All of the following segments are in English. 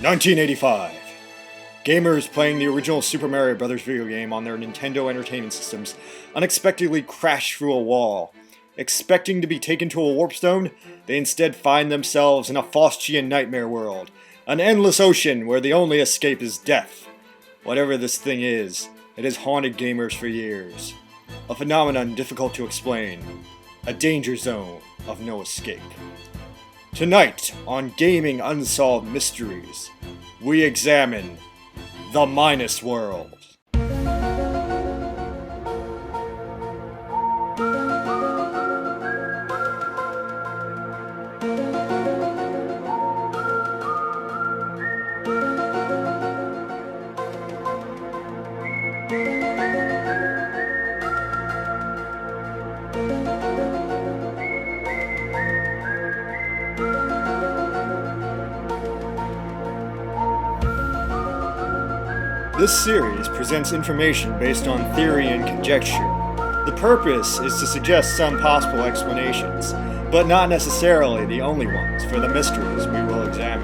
1985. Gamers playing the original Super Mario Bros. Video game on their Nintendo Entertainment Systems unexpectedly crash through a wall. Expecting to be taken to a warp zone, they instead find themselves in a Faustian nightmare world, an endless ocean where the only escape is death. Whatever this thing is, it has haunted gamers for years. A phenomenon difficult to explain. A danger zone of no escape. Tonight, on Gaming Unsolved Mysteries, we examine the Minus World. This series presents information based on theory and conjecture. The purpose is to suggest some possible explanations, but not necessarily the only ones for the mysteries we will examine.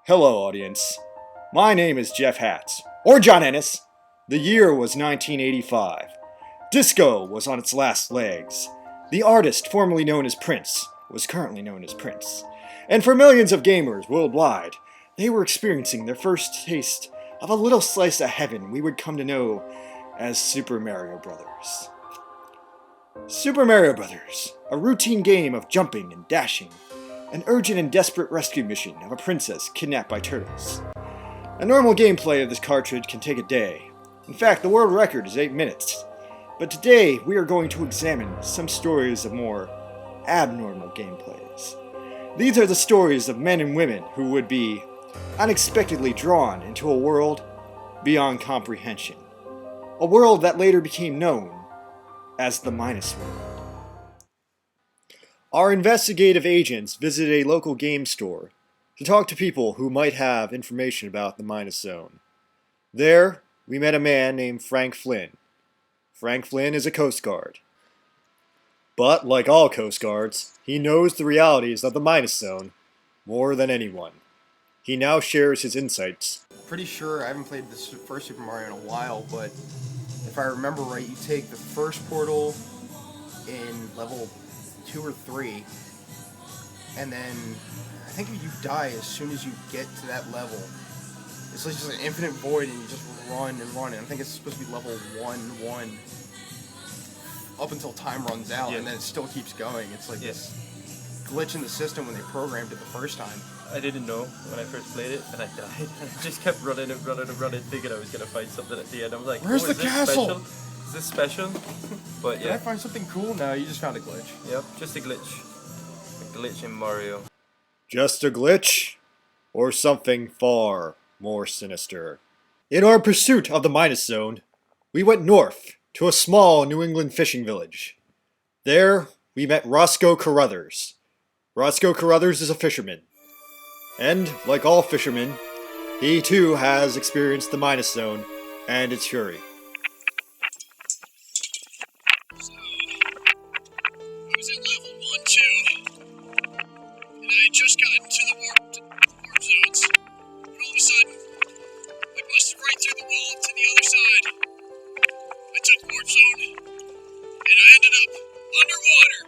Hello, audience. My name is Jeff Hatz, or John Ennis. The year was 1985. Disco was on its last legs. The artist formerly known as Prince was currently known as Prince. And for millions of gamers worldwide, they were experiencing their first taste of a little slice of heaven we would come to know as Super Mario Bros. Super Mario Bros., a routine game of jumping and dashing, an urgent and desperate rescue mission of a princess kidnapped by turtles. A normal gameplay of this cartridge can take a day. In fact, the world record is 8 minutes. But today, we are going to examine some stories of more abnormal gameplays. These are the stories of men and women who would be unexpectedly drawn into a world beyond comprehension. A world that later became known as the Minus World. Our investigative agents visited a local game store to talk to people who might have information about the Minus Zone. There, we met a man named Frank Flynn. Frank Flynn is a Coast Guard. But, like all Coast Guards, he knows the realities of the Minus Zone more than anyone. He now shares his insights. Pretty sure I haven't played this first Super Mario in a while, but if I remember right, you take the first portal in level 2 or 3, and then I think you die as soon as you get to that level. It's like just an infinite void, and you just run and run. And I think it's supposed to be level 1 up until time runs out, and then it still keeps going. It's like this glitch in the system when they programmed it the first time. I didn't know when I first played it, and I died. I just kept running, thinking I was going to find something at the end. I was like, where's the castle? Special? Is this special? But yeah. Did I find something cool? No, you just found a glitch. Yep, just a glitch. A glitch in Mario. Just a glitch? Or something far more sinister? In our pursuit of the Minus Zone, we went north to a small New England fishing village. There, we met Roscoe Carruthers. Roscoe Carruthers is a fisherman. And, like all fishermen, he too has experienced the Minus Zone and its fury. So, I was at level 1, 2, and I had just gotten to the warp zones, when all of a sudden, I busted right through the wall to the other side. I took warp zone, and I ended up underwater.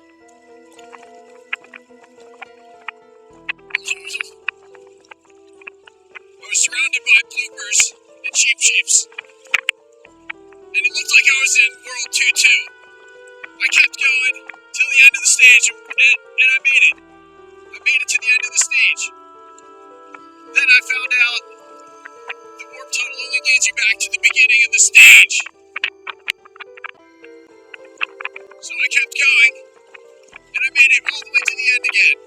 I was surrounded by bloopers and sheeps, and it looked like I was in World 2-2. I kept going till the end of the stage, and I made it. I made it to the end of the stage. Then I found out the warp tunnel only leads you back to the beginning of the stage. So I kept going, and I made it all the way to the end again,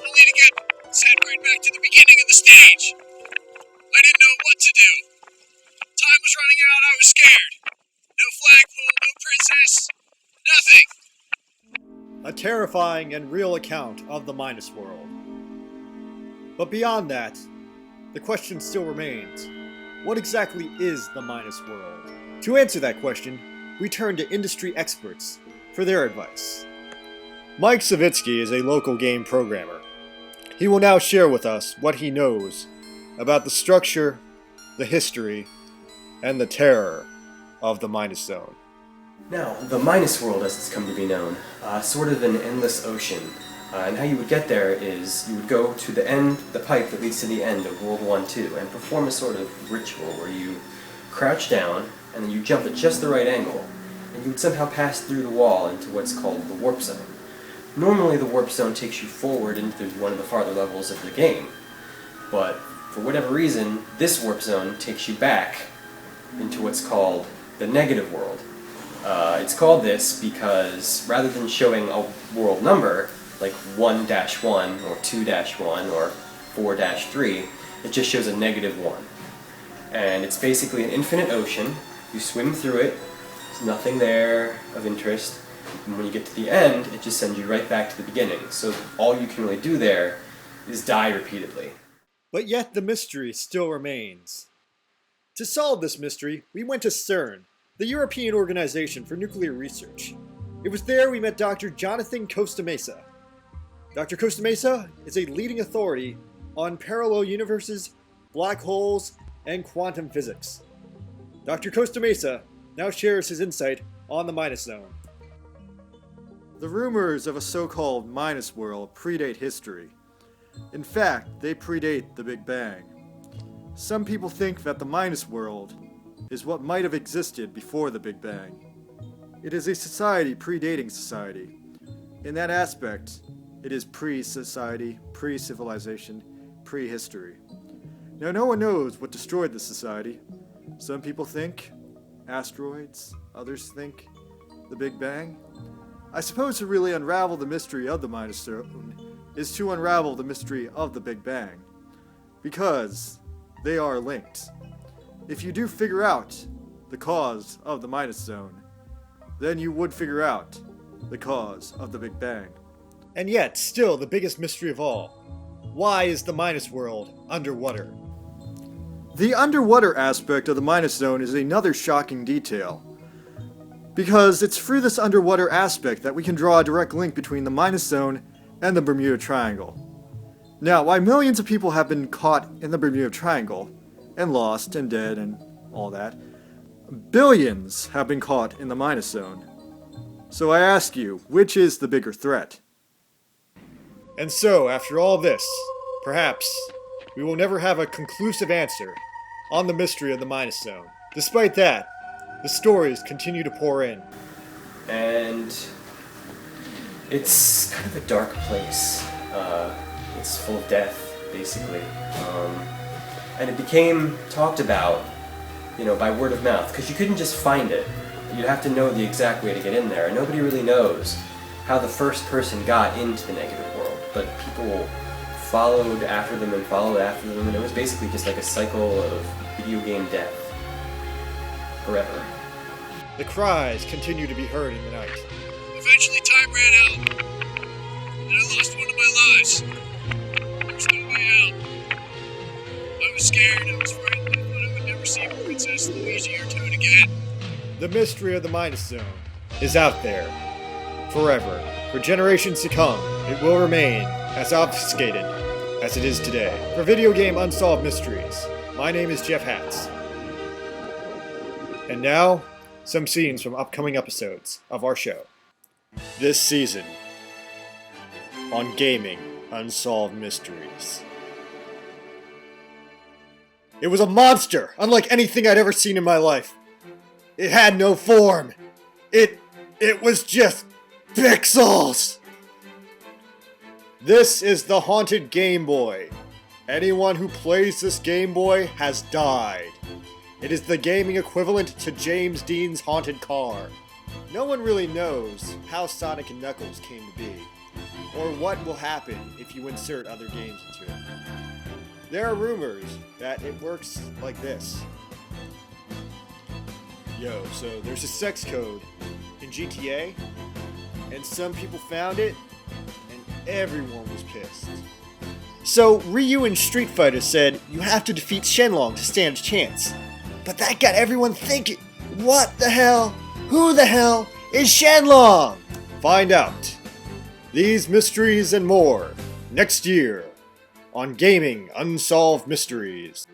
only to get sent right back to the beginning of the stage. I didn't know what to do. Time was running out, I was scared. No flagpole, no princess, nothing. A terrifying and real account of the Minus World. But beyond that, the question still remains. What exactly is the Minus World? To answer that question, we turn to industry experts for their advice. Mike Savitsky is a local game programmer. He will now share with us what he knows about the structure, the history, and the terror of the Minus Zone. Now, the Minus World, as it's come to be known, sort of an endless ocean. And how you would get there is you would go to the end, the pipe that leads to the end of World 1-2, and perform a sort of ritual where you crouch down and then you jump at just the right angle, and you would somehow pass through the wall into what's called the Warp Zone. Normally the Warp Zone takes you forward into one of the farther levels of the game, but for whatever reason, this Warp Zone takes you back into what's called the Negative World. It's called this because rather than showing a world number, like 1-1 or 2-1 or 4-3, it just shows a -1. And it's basically an infinite ocean. You swim through it, there's nothing there of interest, and when you get to the end, it just sends you right back to the beginning. So all you can really do there is die repeatedly. But yet the mystery still remains. To solve this mystery, we went to CERN, the European Organization for Nuclear Research. It was there we met Dr. Jonathan Costamesa. Dr. Costamesa is a leading authority on parallel universes, black holes, and quantum physics. Dr. Costamesa now shares his insight on the Minus Zone. The rumors of a so-called Minus World predate history. In fact, they predate the Big Bang. Some people think that the Minus World is what might have existed before the Big Bang. It is a society predating society. In that aspect, it is pre-society, pre-civilization, pre-history. Now, no one knows what destroyed the society. Some people think asteroids, others think the Big Bang. I suppose to really unravel the mystery of the Minus Zone is to unravel the mystery of the Big Bang, because they are linked. If you do figure out the cause of the Minus Zone, then you would figure out the cause of the Big Bang. And yet, still the biggest mystery of all, why is the Minus World underwater? The underwater aspect of the Minus Zone is another shocking detail, because it's through this underwater aspect that we can draw a direct link between the Minus Zone and the Bermuda Triangle. Now, while millions of people have been caught in the Bermuda Triangle, and lost and dead and all that, billions have been caught in the Minus Zone. So I ask you, which is the bigger threat? And so, after all this, perhaps we will never have a conclusive answer on the mystery of the Minus Zone. Despite that, the stories continue to pour in. And it's kind of a dark place. It's full of death, basically. And it became talked about, by word of mouth, because you couldn't just find it. You'd have to know the exact way to get in there, and nobody really knows how the first person got into the Negative World, but people followed after them, and it was basically just like a cycle of video game death. Forever. The cries continue to be heard in the night. Eventually time ran out, and I lost one of my lives. There was no way out. I was scared, I was frightened, I thought I would never see Princess Luigi or Toad again. The mystery of the Minus Zone is out there, forever. For generations to come, it will remain as obfuscated as it is today. For video game Unsolved Mysteries, my name is Jeff Hatz. And now, some scenes from upcoming episodes of our show. This season, on Gaming Unsolved Mysteries. It was a monster, unlike anything I'd ever seen in my life. It had no form. It was just pixels. This is the haunted Game Boy. Anyone who plays this Game Boy has died. It is the gaming equivalent to James Dean's haunted car. No one really knows how Sonic & Knuckles came to be, or what will happen if you insert other games into it. There are rumors that it works like this. So there's a sex code in GTA, and some people found it, and everyone was pissed. So Ryu in Street Fighter said, you have to defeat Shenlong to stand a chance. But that got everyone thinking, what the hell? Who the hell is Shenlong? Find out These mysteries and more next year on Gaming Unsolved Mysteries.